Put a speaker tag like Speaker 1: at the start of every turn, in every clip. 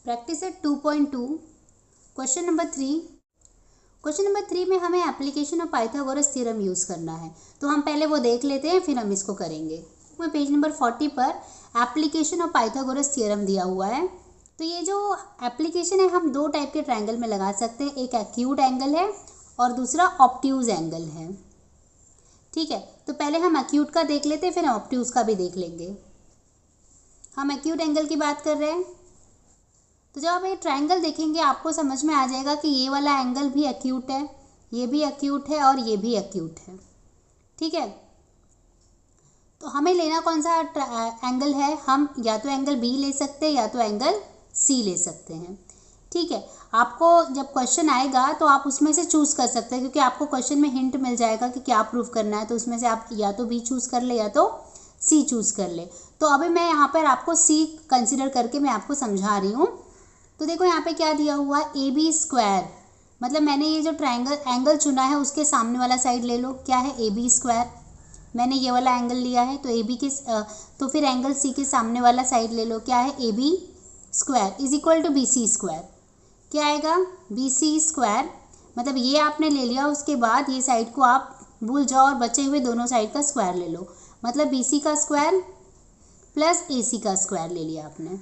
Speaker 1: Practice set 2.2 question number 3। Question number 3 में हमें application of Pythagoras theorem use करना है, तो हम पहले वो देख लेते हैं फिर हम इसको करेंगे। मैं पेज नंबर 40 पर एप्लीकेशन ऑफ पाइथागोरस थ्योरम दिया हुआ है। तो ये जो एप्लीकेशन है हम दो टाइप के ट्रायंगल में लगा सकते हैं, एक एक्यूट एंगल है और दूसरा ऑब्ट्यूज एंगल है। ठीक है, तो पहले हम एक्यूट का देख लेते हैं फिर हम ऑब्ट्यूज का भी देख लेंगे। हम एक्यूट एंगल की बात कर रहे हैं, तो जब आप ये ट्रायंगल देखेंगे आपको समझ में आ जाएगा कि ये वाला एंगल भी एक्यूट है, ये भी एक्यूट है और ये भी एक्यूट है। ठीक है, तो हमें लेना कौन सा एंगल है, हम या तो एंगल बी ले सकते हैं या तो एंगल सी ले सकते हैं। ठीक है, आपको जब क्वेश्चन आएगा तो आप उसमें से चूज़ कर सकते हैं, क्योंकि आपको क्वेश्चन में हिंट मिल जाएगा कि क्या प्रूफ करना है, तो उसमें से आप या तो बी चूज़ कर ले या तो सी चूज़ कर ले। तो अभी मैं यहाँ पर आपको सी कंसिडर करके मैं आपको समझा रही हूँ। तो देखो यहाँ पे क्या दिया हुआ है, ए बी स्क्वायर, मतलब मैंने ये जो ट्रायंगल एंगल चुना है उसके सामने वाला साइड ले लो, क्या है ए बी स्क्वायर। मैंने ये वाला एंगल लिया है तो ए बी के तो फिर एंगल सी के सामने वाला साइड ले लो, क्या है A B square is equal to B C square. क्या आएगा, बी सी स्क्वायर, मतलब ये आपने ले लिया, उसके बाद ये साइड को आप भूल जाओ और बचे हुए दोनों साइड का स्क्वायर ले लो, मतलब बी सी का स्क्वायर प्लस ए सी का स्क्वायर ले लिया आपने।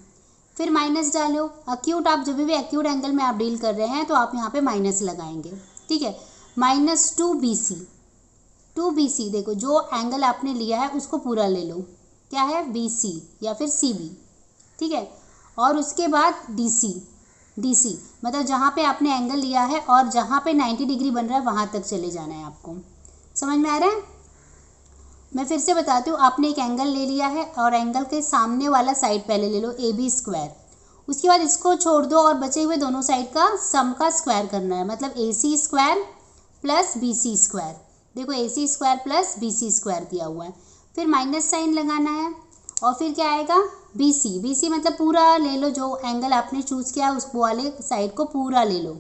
Speaker 1: फिर माइनस डालो, एक्यूट आप जब भी एक्यूट एंगल में आप डील कर रहे हैं तो आप यहाँ पे माइनस लगाएंगे। ठीक है, माइनस टू बी सी, देखो जो एंगल आपने लिया है उसको पूरा ले लो, क्या है बी सी या फिर सी बी। ठीक है, और उसके बाद डी सी, मतलब जहाँ पे आपने एंगल लिया है और जहाँ पे 90 डिग्री बन रहा है वहाँ तक चले जाना है आपको। समझ में आ रहा है? मैं फिर से बताती हूँ, आपने एक एंगल ले लिया है और एंगल के सामने वाला साइड पहले ले लो ए बी स्क्वायर, उसके बाद इसको छोड़ दो और बचे हुए दोनों साइड का सम का स्क्वायर करना है, मतलब A C square plus B C square. देखो A C square plus B C square दिया हुआ है, फिर माइनस साइन लगाना है और फिर क्या आएगा बी सी मतलब पूरा ले लो, जो एंगल आपने चूज़ किया उस वाले साइड को पूरा ले लो।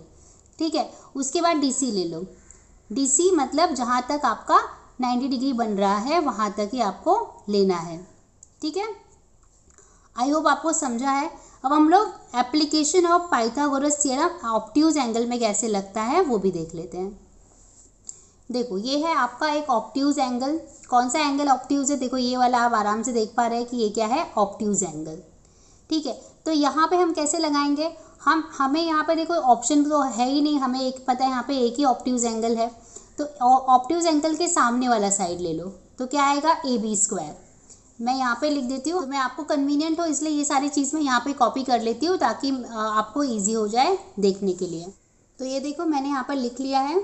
Speaker 1: ठीक है, उसके बाद डी सी ले लो, डी सी मतलब जहाँ तक आपका 90 डिग्री बन रहा है वहाँ तक ही आपको लेना है। ठीक है, आई होप आपको समझा है। अब हम लोग application of Pythagoras theorem obtuse angle में कैसे लगता है वो भी देख लेते हैं। देखो ये है आपका एक ऑब्ट्यूज एंगल। कौन सा एंगल ऑब्ट्यूज है, देखो ये वाला आप आराम से देख पा रहे हैं कि ये क्या है, ऑब्ट्यूज एंगल। ठीक है, तो यहाँ पे हम कैसे लगाएंगे, हमें यहाँ पे देखो ऑप्शन तो है ही नहीं, हमें एक पता है यहाँ पे एक ही ऑब्ट्यूज एंगल है, तो ऑब्ट्यूज एंगल के सामने वाला साइड ले लो, तो क्या आएगा ए बी स्क्वायर। मैं यहाँ पे लिख देती हूँ, तो मैं आपको कन्वीनियंट हो इसलिए ये सारी चीज़ मैं यहाँ पे कॉपी कर लेती हूँ ताकि आपको इजी हो जाए देखने के लिए। तो ये देखो मैंने यहाँ पर लिख लिया है।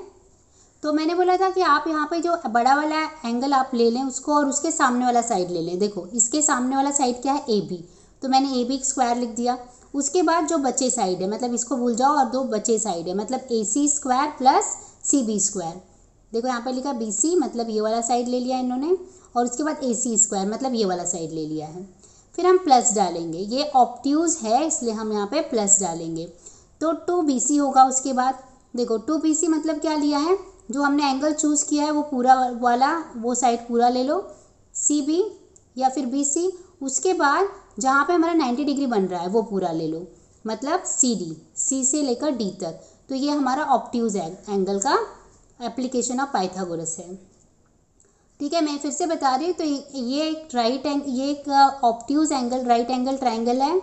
Speaker 1: तो मैंने बोला था कि आप यहाँ पे जो बड़ा वाला एंगल आप ले लें उसको और उसके सामने वाला साइड ले लें। देखो इसके सामने वाला साइड क्या है, ए बी, तो मैंने ए बी स्क्वायर लिख दिया। उसके बाद जो बचे साइड है, मतलब इसको भूल जाओ और दो बचे साइड है, मतलब A C square plus C B square. देखो यहाँ पे लिखा बी सी, मतलब ये वाला साइड ले लिया इन्होंने, और उसके बाद ए सी स्क्वायर मतलब ये वाला साइड ले लिया है। फिर हम प्लस डालेंगे, ये ऑब्ट्यूज है इसलिए हम यहाँ पे प्लस डालेंगे, तो टू बी सी होगा। उसके बाद देखो टू बी सी मतलब क्या लिया है, जो हमने एंगल चूज़ किया है वो पूरा वाला वो साइड पूरा ले लो, सी बी या फिर बी सी। उसके बाद जहाँ पे हमारा 90 डिग्री बन रहा है वो पूरा ले लो, मतलब सी डी, सी से लेकर डी तक। तो ये हमारा ऑब्ट्यूज एंगल का एप्लीकेशन ऑफ पाइथागोरस है। ठीक है, मैं फिर से बता रही हूँ, तो ये एक obtuse angle right angle triangle है,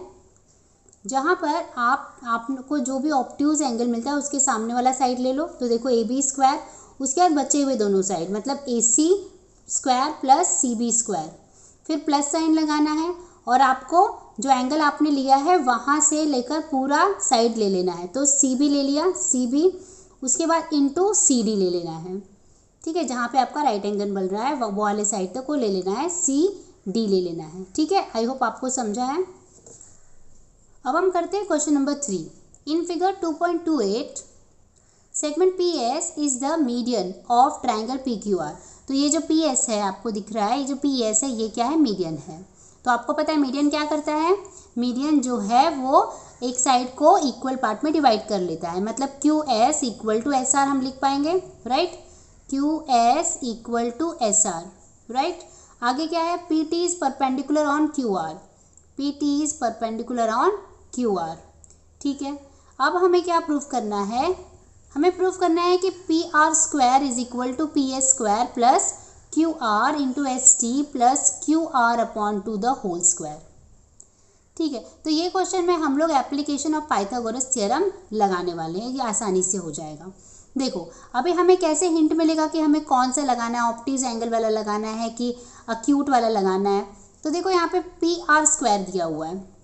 Speaker 1: जहाँ पर आपको जो भी ऑब्ट्यूज एंगल मिलता है उसके सामने वाला साइड ले लो। तो देखो ए बी स्क्वायर, उसके बाद बचे हुए दोनों साइड मतलब A C square plus C B square, फिर प्लस साइन लगाना है और आपको जो एंगल आपने लिया है वहाँ से लेकर पूरा साइड ले लेना है। तो सी बी ले लिया, सी बी, उसके बाद इंटू सी डी ले लेना है। ठीक है, जहाँ पे आपका राइट एंगल बन रहा है वो वाले साइड तक को ले लेना है, सी डी ले लेना है। ठीक है, आई होप आपको समझा है। अब हम करते हैं question number 3। In figure 2.28 segment P S is the median of triangle P Q R. तो ये जो पी एस है आपको दिख रहा है, ये जो पी एस है ये क्या है, मीडियन है। तो आपको पता है मीडियन क्या करता है, मीडियन जो है वो एक साइड को इक्वल पार्ट में डिवाइड कर लेता है, मतलब Q S equal to S R हम लिख पाएंगे, right, Q S equal to S R, right. आगे क्या है, P T is perpendicular on Q R, P T is perpendicular on Q R. ठीक है, अब हमें क्या प्रूफ करना है, हमें प्रूफ करना है कि P R square is equal to P S square plus Q R into S T plus Q R upon two the whole square. ठीक है, तो ये क्वेश्चन में हम लोग एप्लीकेशन ऑफ पाइथागोरस थ्योरम लगाने वाले हैं, ये आसानी से हो जाएगा। देखो अभी हमें कैसे हिंट मिलेगा कि हमें कौन सा लगाना है, ऑप्टिज एंगल वाला लगाना है कि अक्यूट वाला लगाना है। तो देखो यहाँ पे पी आर स्क्वायर दिया हुआ है,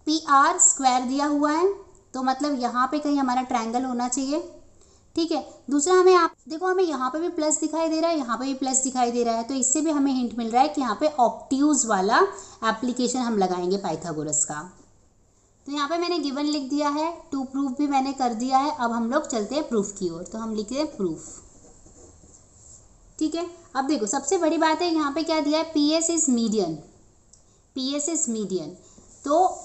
Speaker 1: पी आर स्क्वायर दिया हुआ है, तो मतलब यहाँ पे कहीं हमारा ट्रायंगल होना चाहिए। ठीक है, दूसरा हमें आप देखो हमें यहाँ पे भी प्लस दिखाई दे रहा है, यहाँ पे भी प्लस दिखाई दे रहा है, तो इससे भी हमें हिंट मिल रहा है कि यहाँ पे ऑप्ट्यूज वाला एप्लीकेशन हम लगाएंगे पाइथागोरस का। तो यहाँ पे मैंने गिवन लिख दिया है, टू प्रूफ भी मैंने कर दिया है। अब हम लोग चलते हैं प्रूफ की ओर, तो हम लिखते हैं प्रूफ। ठीक है, अब देखो सबसे बड़ी बात है यहाँ पे क्या दिया है, P S is median, P S is median. तो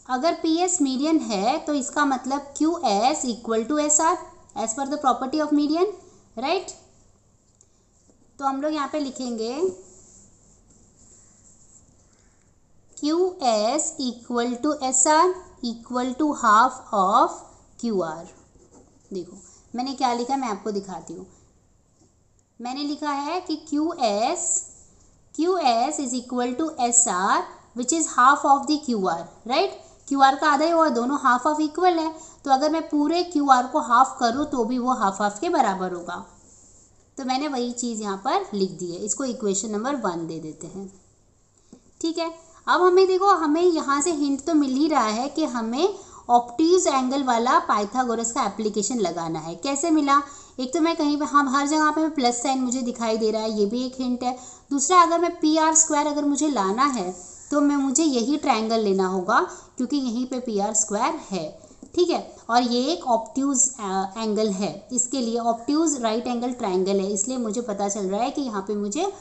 Speaker 1: अगर पी एस मीडियन है तो इसका मतलब Q S equal to S R as per the property of median, right. तो हम लोग यहाँ पे लिखेंगे Q S equal to S R equal to half of Q R. देखो मैंने क्या लिखा है, मैं आपको दिखाती हूँ। मैंने लिखा है कि Q S is equal to S R which is half of the Q R, right. Q R का आधा ही हुआ, दोनों हाफ ऑफ इक्वल है, तो अगर मैं पूरे क्यू आर को हाफ करूँ तो भी वो हाफ ऑफ के बराबर होगा। तो मैंने वही चीज़ यहाँ पर लिख दी है, इसको इक्वेशन नंबर 1 दे देते हैं। ठीक है, अब हमें देखो हमें यहाँ से हिंट तो मिल ही रहा है कि हमें ऑप्टिज एंगल वाला पाइथागोरस का एप्लीकेशन लगाना है। कैसे मिला, एक तो मैं कहीं पे हम हर जगह पे प्लस साइन मुझे दिखाई दे रहा है, ये भी एक हिंट है। दूसरा अगर मैं पी आर स्क्वायर अगर मुझे लाना है तो मुझे यही ट्रायंगल लेना होगा क्योंकि यहीं पे पी आर स्क्वायर है। ठीक है, और ये एक ऑप्ट्यूज एंगल है, इसके लिए ऑप्ट्यूज राइट एंगल ट्रायंगल है, इसलिए मुझे पता चल रहा है कि यहाँ पे मुझे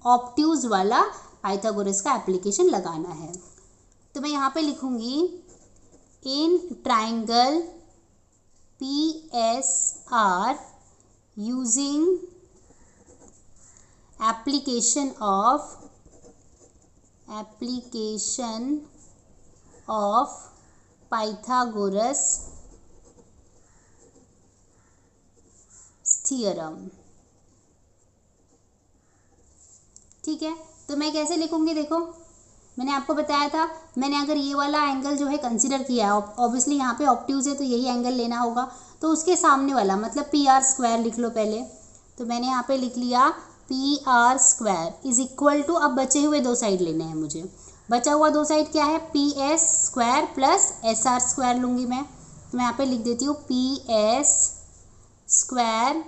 Speaker 1: ऑप्ट्यूज वाला पाइथागोरस का एप्लीकेशन लगाना है। तो मैं यहाँ पे लिखूँगी in triangle P S R using application of Pythagoras theorem. ठीक है, तो मैं कैसे लिखूंगी, देखो मैंने आपको बताया था, मैंने अगर ये वाला एंगल जो है कंसीडर किया है, ऑब्वियसली यहाँ पे ऑप्ट्यूज है तो यही एंगल लेना होगा, तो उसके सामने वाला मतलब पी आर स्क्वायर लिख लो पहले। तो मैंने यहाँ पे लिख लिया P R square is equal to, अब बचे हुए दो साइड लेने हैं मुझे, बचा हुआ दो साइड क्या है, P S square plus S are square लूँगी मैं। तो मैं यहाँ पे लिख देती हूँ P S square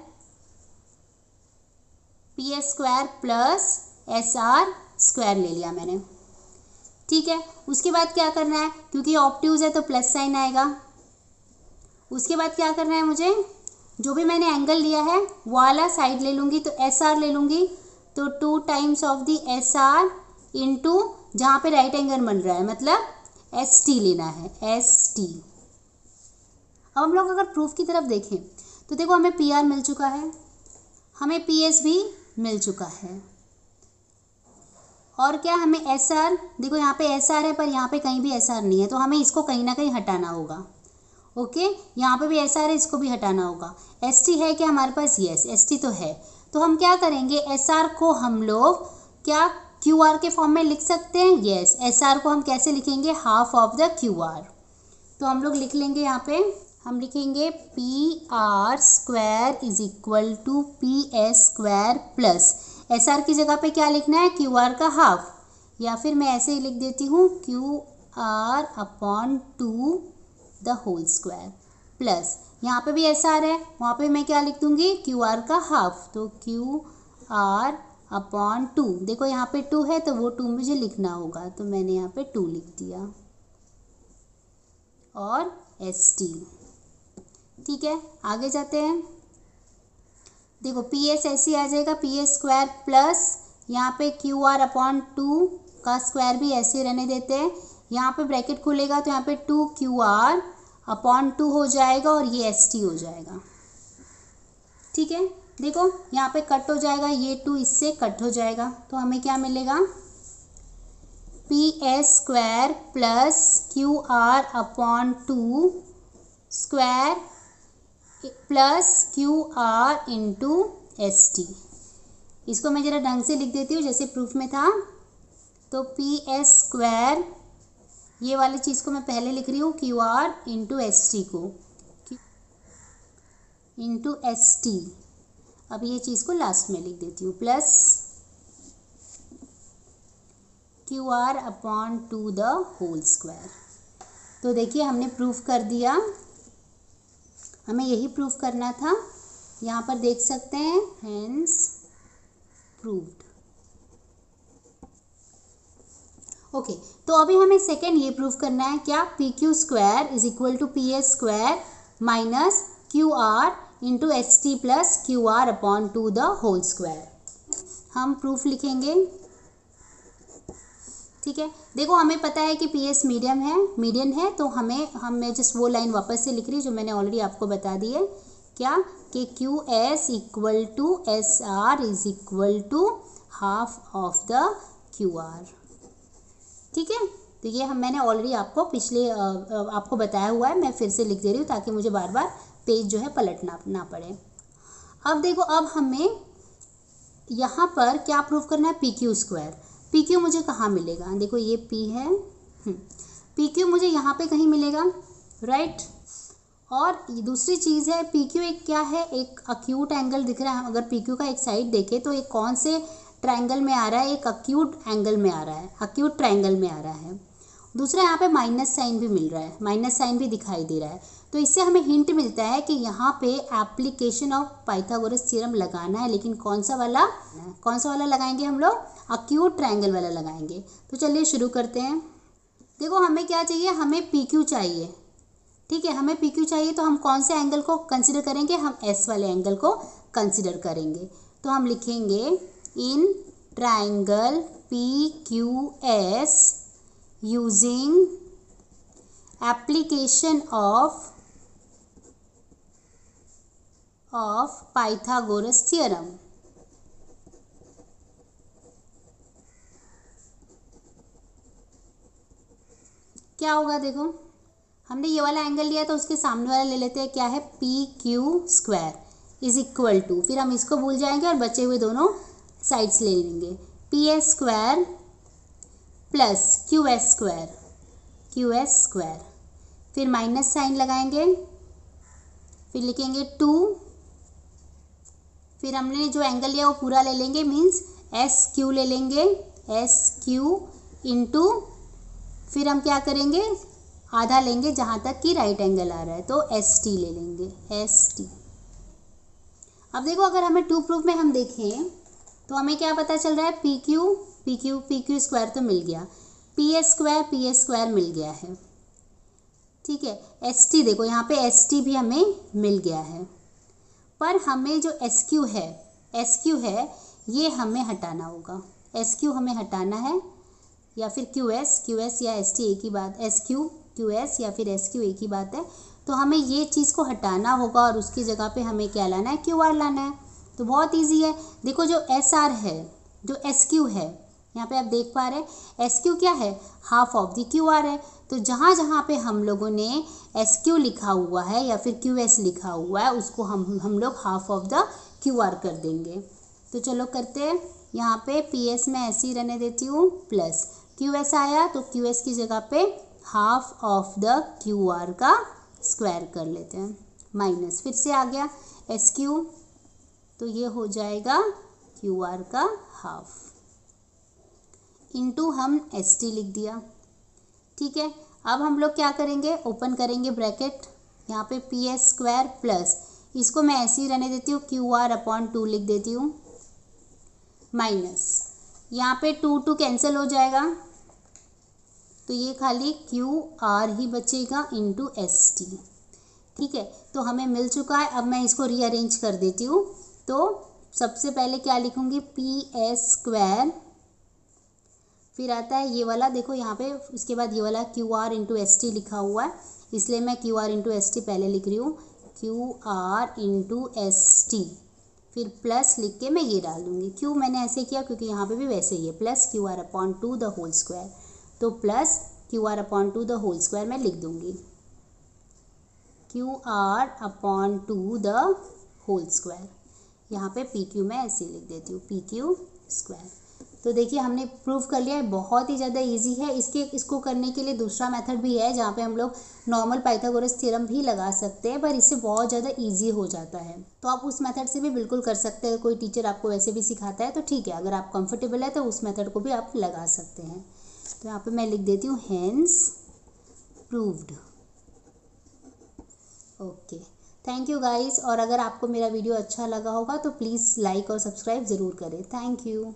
Speaker 1: plus S are square ले लिया मैंने। ठीक है, उसके बाद क्या करना है, क्योंकि ऑप्ट्यूज है तो प्लस साइन आएगा। उसके बाद क्या करना है, मुझे जो भी मैंने एंगल लिया है वो वाला साइड ले लूँगी, तो एस आर ले लूँगी, तो 2 times of the S R into जहाँ पे राइट एंगल बन रहा है मतलब एस टी लेना है, एस टी। अब हम लोग अगर प्रूफ की तरफ देखें तो देखो हमें पी आर मिल चुका है, हमें पी एस भी मिल चुका है, और क्या हमें एस आर, देखो यहाँ पे एस आर है पर यहाँ पे कहीं भी एस आर नहीं है, तो हमें इसको कहीं ना कहीं हटाना होगा। ओके, यहाँ पे भी एस आर है, इसको भी हटाना होगा। एस टी है क्या हमारे पास, यस एस टी तो है। तो हम क्या करेंगे, एस आर को हम लोग क्या क्यू आर के फॉर्म में लिख सकते हैं, यस। एस आर को हम कैसे लिखेंगे, half of the Q R. तो हम लोग लिख लेंगे, यहाँ पे हम लिखेंगे P R square is equal to P S square plus S R की जगह पे क्या लिखना है, क्यू आर का हाफ, या फिर मैं ऐसे ही लिख देती हूँ Q R upon 2 the whole square plus यहाँ पे भी एस आर है, वहाँ पे मैं क्या लिख दूँगी, क्यू आर का हाफ, तो क्यू आर अपॉन 2। देखो यहाँ पे 2 है तो वो 2 मुझे लिखना होगा, तो मैंने यहाँ पे 2 लिख दिया, और एस टी। ठीक है, आगे जाते हैं। देखो पी एस ऐसे आ जाएगा, पी एस स्क्वायर प्लस यहाँ पे क्यू आर अपॉन 2 का स्क्वायर भी ऐसे रहने देते हैं, यहाँ पे ब्रैकेट खुलेगा तो यहाँ पे 2 क्यू आर अपॉन 2 हो जाएगा, और ये एस टी हो जाएगा। ठीक है, देखो यहाँ पे कट हो जाएगा, ये 2 इससे कट हो जाएगा, तो हमें क्या मिलेगा, P S square plus Q R upon 2 square plus Q R into S T. इसको मैं ज़रा ढंग से लिख देती हूँ जैसे प्रूफ में था। तो पी एस स्क्वायर, ये वाली चीज़ को मैं पहले लिख रही हूँ, Q R into S T को, इंटू एस टी। अब ये चीज़ को लास्ट में लिख देती हूँ, plus Q R upon 2 the whole square. तो देखिए हमने प्रूफ कर दिया, हमें यही प्रूफ करना था। यहाँ पर देख सकते हैं, हेंस प्रूव्ड। ओके, तो अभी हमें सेकेंड ये प्रूफ करना है, क्या, P Q square is equal to P S square minus Q R into S T plus Q R upon 2 the whole square. हम प्रूफ लिखेंगे, ठीक है। देखो हमें पता है कि पी एस मीडियन है, तो मैं जस्ट वो लाइन वापस से लिख रही हूँ जो मैंने ऑलरेडी आपको बता दी है, क्या, कि Q S equal to S R is equal to half of the Q R, ठीक है। तो ये मैंने ऑलरेडी आपको आपको बताया हुआ है, मैं फिर से लिख दे रही हूँ ताकि मुझे बार बार पेज जो है पलटना ना पड़े। अब देखो, अब हमें यहाँ पर क्या प्रूफ करना है, P Q square. P Q मुझे कहाँ मिलेगा, देखो ये पी है, पी क्यू मुझे यहाँ पे कहीं मिलेगा, राइट। और दूसरी चीज़ है, पी क्यू एक क्या है, एक अक्यूट एंगल दिख रहा है। अगर पी क्यू का एक साइड देखें तो एक कौन से ट्रायंगल में आ रहा है, एक अक्यूट एंगल में आ रहा है, अक्यूट ट्रायंगल में आ रहा है। दूसरा यहाँ पे माइनस साइन भी मिल रहा है, माइनस साइन भी दिखाई दे रहा है। तो इससे हमें हिंट मिलता है कि यहाँ पे एप्लीकेशन ऑफ पाइथागोरस थ्योरम लगाना है, लेकिन कौन सा वाला लगाएंगे हम लोग, अक्यूट ट्रायंगल वाला लगाएंगे। तो चलिए शुरू करते हैं। देखो हमें क्या चाहिए, हमें पी क्यू चाहिए, ठीक है। हमें पी क्यू चाहिए तो हम कौन से एंगल को कंसिडर करेंगे, हम एस वाले एंगल को कंसिडर करेंगे। तो हम लिखेंगे in triangle P Q S using application of Pythagoras theorem. क्या होगा, देखो हमने ये वाला एंगल लिया तो उसके सामने वाला ले लेते हैं, क्या है, P Q square is equal to, फिर हम इसको भूल जाएंगे और बचे हुए दोनों साइड्स ले लेंगे, P S square plus Q S square, फिर माइनस साइन लगाएंगे, फिर लिखेंगे 2, फिर हमने जो एंगल लिया वो पूरा ले लेंगे, मीन्स एस क्यू ले लेंगे, एस क्यू इंटू, फिर हम क्या करेंगे, आधा लेंगे जहाँ तक कि राइट एंगल आ रहा है, तो एस टी ले लेंगे, एस टी। अब देखो अगर हमें टू प्रूफ में हम देखें तो हमें क्या पता चल रहा है, पी क्यू स्क्वायर तो मिल गया, पी एस स्क्वायर मिल गया है, ठीक है। एस टी देखो यहाँ पे एस टी भी हमें मिल गया है, पर हमें जो एस क्यू है ये हमें हटाना होगा, एस क्यू हमें हटाना है, या फिर क्यू एस या एस टी एक ही बात, एस क्यू एस या फिर एस क्यू एक ही बात है। तो हमें ये चीज़ को हटाना होगा और उसकी जगह पे हमें क्या लाना है, क्यू आर लाना है। तो बहुत इजी है, देखो जो एस आर है, जो एस क्यू है, यहाँ पे आप देख पा रहे हैं एस क्यू क्या है, half of the Q are है। तो जहाँ जहाँ पे हम लोगों ने एस क्यू लिखा हुआ है या फिर क्यू एस लिखा हुआ है उसको हम लोग half of the Q are कर देंगे। तो चलो करते हैं, यहाँ पे पी एस में ऐसे ही रहने देती हूँ, प्लस क्यू एस आया तो क्यू एस की जगह पे half of the Q R का स्क्वायर कर लेते हैं, माइनस फिर से आ गया एस क्यू, तो ये हो जाएगा क्यू आर का हाफ, इंटू हम एस टी लिख दिया, ठीक है। अब हम लोग क्या करेंगे, ओपन करेंगे ब्रैकेट, यहाँ पे पी एस स्क्वायर प्लस, इसको मैं ऐसे ही रहने देती हूँ, क्यू आर अपॉन 2 लिख देती हूँ, माइनस यहाँ पे 2 कैंसिल हो जाएगा, तो ये खाली क्यू आर ही बचेगा इंटू एस टी, ठीक है। तो हमें मिल चुका है। अब मैं इसको रीअरेंज कर देती हूँ। तो सबसे पहले क्या लिखूँगी, पी एस स्क्वायर, फिर आता है ये वाला, देखो यहाँ पे उसके बाद ये वाला Q R into S T लिखा हुआ है, इसलिए मैं Q R into S T पहले लिख रही हूँ, Q R into S T, फिर प्लस लिख के मैं ये डाल दूँगी। क्यों मैंने ऐसे किया, क्योंकि यहाँ पे भी वैसे ही है, plus Q R upon 2 the whole square. तो plus Q R upon two the whole square मैं लिख दूँगी, Q R upon two the whole square. यहाँ पे पी क्यू मैं ऐसे ही लिख देती हूँ, पी क्यू स्क्वायर। तो देखिए हमने प्रूव कर लिया है, बहुत ही ज़्यादा इजी है। इसको करने के लिए दूसरा मेथड भी है जहाँ पे हम लोग नॉर्मल पाइथागोरस थ्योरम भी लगा सकते हैं, पर इससे बहुत ज़्यादा इजी हो जाता है। तो आप उस मेथड से भी बिल्कुल कर सकते हैं। कोई टीचर आपको वैसे भी सिखाता है तो ठीक है, अगर आप कंफर्टेबल है तो उस मेथड को भी आप लगा सकते हैं। तो यहाँ पर मैं लिख देती हूँ hence proved. Okay, thank you guys. और अगर आपको मेरा वीडियो अच्छा लगा होगा तो प्लीज़ लाइक और सब्सक्राइब ज़रूर करें। Thank you.